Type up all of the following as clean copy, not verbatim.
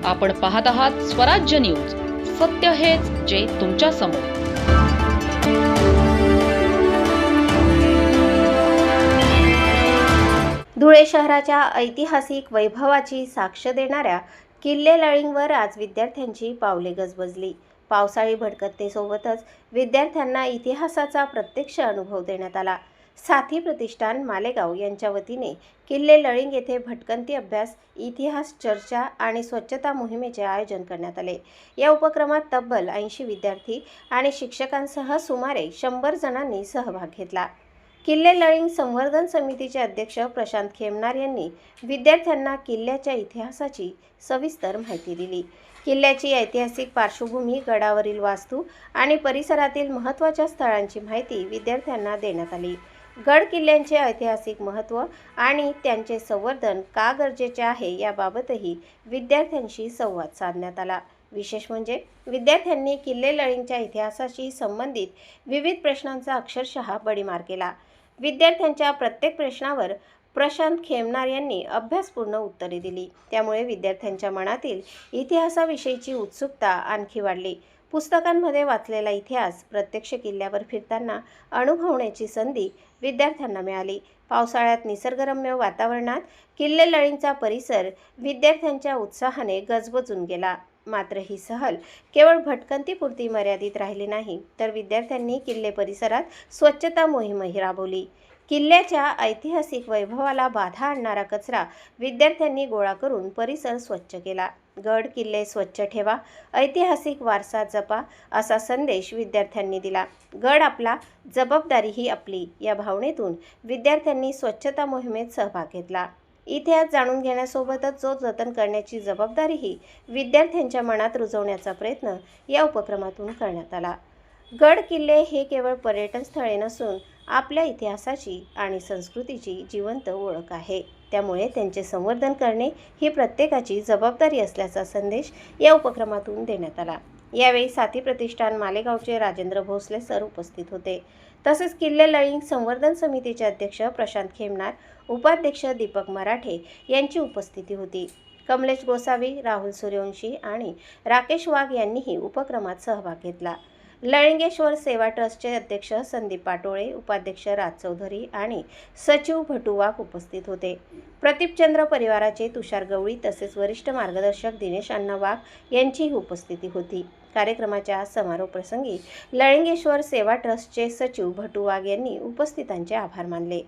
आपण पाहत आहात स्वराज्य न्यूज. सत्य हेच जे तुमच्या समोर. धुळे शहराच्या ऐतिहासिक वैभवाची साक्ष देणाऱ्या किल्ले लळिंगवर आज विद्यार्थ्यांची पावले गजबजली. पावसाळी भटकंतीसोबतच विद्यार्थ्यांना इतिहासाचा प्रत्यक्ष अनुभव देण्यात आला. साथी प्रतिष्ठान मालेगाव यांच्या वतीने किल्ले लळिंग येथे भटकंती अभ्यास, इतिहास चर्चा आणि स्वच्छता मोहिमेचे आयोजन करण्यात आले. या उपक्रमात तब्बल 80 विद्यार्थी आणि शिक्षकांसह सुमारे 100 जणांनी सहभाग घेतला. किल्ले लळिंग संवर्धन समितीचे अध्यक्ष प्रशांत खेमनार यांनी विद्यार्थ्यांना किल्ल्याच्या इतिहासाची सविस्तर माहिती दिली. किल्ल्याची ऐतिहासिक पार्श्वभूमी, गडावरील वास्तू आणि परिसरातील महत्त्वाच्या स्थळांची माहिती विद्यार्थ्यांना देण्यात आली. गड किल्ल्यांचे ऐतिहासिक महत्त्व आणि त्यांचे संवर्धन का गरजेचे आहे याबाबतही विद्यार्थ्यांशी संवाद साधण्यात आला. विशेष म्हणजे विद्यार्थ्यांनी किल्ले लळिंगच्या इतिहासाशी संबंधित विविध प्रश्नांचा अक्षरशः बडीमार केला. विद्यार्थ्यांच्या प्रत्येक प्रश्नावर प्रशांत खेमनार यांनी अभ्यासपूर्ण उत्तरे दिली. त्यामुळे विद्यार्थ्यांच्या मनातील इतिहासाविषयीची उत्सुकता आणखी वाढली. पुस्तकांमध्ये वाचलेला इतिहास प्रत्यक्ष किल्ल्यावर फिरताना अनुभवण्याची संधी विद्यार्थ्यांना मिळाली. पावसाळ्यात निसर्गरम्य वातावरणात किल्ले लळिंगचा परिसर विद्यार्थ्यांच्या उत्साहाने गजबजून गेला. मात्र ही सहल केवळ भटकंतीपुरती मर्यादित राहिली नाही, तर विद्यार्थ्यांनी किल्ले परिसरात स्वच्छता मोहीमही राबवली. किल्ल्याच्या ऐतिहासिक वैभवाला बाधा आणणारा कचरा विद्यार्थ्यांनी गोळा करून परिसर स्वच्छ केला. गड किल्ले स्वच्छ ठेवा, ऐतिहासिक वारसा जपा असा संदेश विद्यार्थ्यांनी दिला. गड आपला, जबाबदारी ही आपली या भावनेतून विद्यार्थ्यांनी स्वच्छता मोहिमेत सहभाग घेतला. इतिहास जाणून घेण्यासोबतच तो जतन करण्याची जबाबदारीही विद्यार्थ्यांच्या मनात रुजवण्याचा प्रयत्न या उपक्रमातून करण्यात आला. गड किल्ले हे केवळ पर्यटन स्थळे नसून आपल्या इतिहासाची आणि संस्कृतीची जिवंत ओळख आहे. त्यामुळे त्यांचे संवर्धन करणे ही प्रत्येकाची जबाबदारी असल्याचा संदेश या उपक्रमातून देण्यात आला. यावेळी साथी प्रतिष्ठान मालेगावचे राजेंद्र भोसले सर उपस्थित होते. तसेच किल्ले लळिंग संवर्धन समितीचे अध्यक्ष प्रशांत खेमनार, उपाध्यक्ष दीपक मराठे यांची उपस्थिती होती. कमलेश गोसावी, राहुल सूर्यवंशी आणि राकेश वाघ यांनीही उपक्रमात सहभाग घेतला. लळिंगेश्वर सेवा ट्रस्टचे अध्यक्ष संदीप पाटोळे, उपाध्यक्ष राज चौधरी आणि सचिव भटू वाघ उपस्थित होते. प्रदीपचंद्र परिवाराचे तुषार गवळी तसेच वरिष्ठ मार्गदर्शक दिनेश अण्णा वाघ यांचीही उपस्थिती होती. कार्यक्रमाच्या समारोप प्रसंगी लळिंगेश्वर सेवा ट्रस्टचे सचिव भटू वाघ यांनी उपस्थितांचे आभार मानले.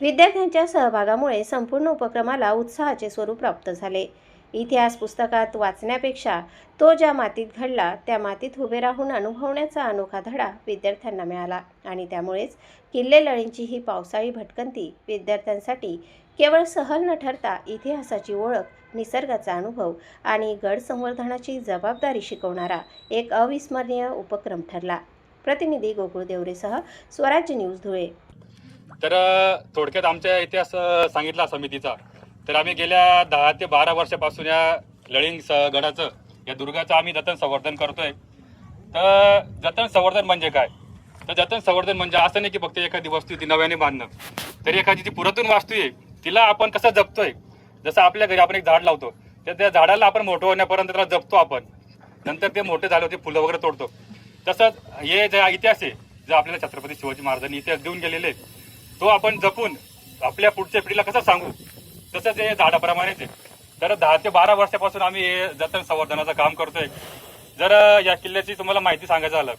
विद्यार्थ्यांच्या सहभागामुळे संपूर्ण उपक्रमाला उत्साहाचे स्वरूप प्राप्त झाले. इतिहास पुस्तकात वाचण्यापेक्षा तो ज्या मातीत घडला त्या मातीत उभे राहून अनुभवण्याचा अनोखा धडा विद्यार्थ्यांना मिळाला आणि त्यामुळेच किल्ले लळिंगची ही पावसाळी भटकंती विद्यार्थ्यांसाठी केवळ सहल न ठरता इतिहासाची ओळख, निसर्गाचा अनुभव आणि गड संवर्धनाची जबाबदारी शिकवणारा एक अविस्मरणीय उपक्रम ठरला. प्रतिनिधी गोकुळ देवरेसह स्वराज्य न्यूज धुळे. तर थोडक्यात आमचा इतिहास सांगितला समितीचा. तर आम्ही गेल्या 10 ते 12 वर्षापासून या लळिंग गडाचं, या दुर्गाचं आम्ही जतन संवर्धन करतोय. तर जतन संवर्धन म्हणजे काय? तर जतन संवर्धन म्हणजे असं नाही की फक्त एखादी वस्तू ती नव्याने बांधणं, तर एखादी जी पुरातन वास्तू आहे तिला आपण कसं जपतोय. जसं आपल्या घरी आपण एक झाड लावतो, तर त्या झाडाला आपण मोठं होण्यापर्यंत त्याला जपतो आपण, नंतर ते मोठे झाले होते फुलं वगैरे तोडतो. तसंच हे जे इतिहास आहे, जो आपल्याला छत्रपती शिवाजी महाराजांनी इतिहास देऊन गेलेले, तो आपण जपून आपल्या पुढच्या पिढीला कसं सांगू, तसंच हे झाडाप्रमाणेच आहे. तर 10 ते 12 वर्षापासून आम्ही हे जतन संवर्धनाचं काम करतोय. जर या किल्ल्याची तुम्हाला माहिती सांगायचं झालं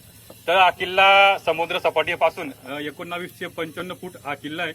तर हा किल्ला समुद्र सपाटीपासून 1955 फूट हा किल्ला आहे.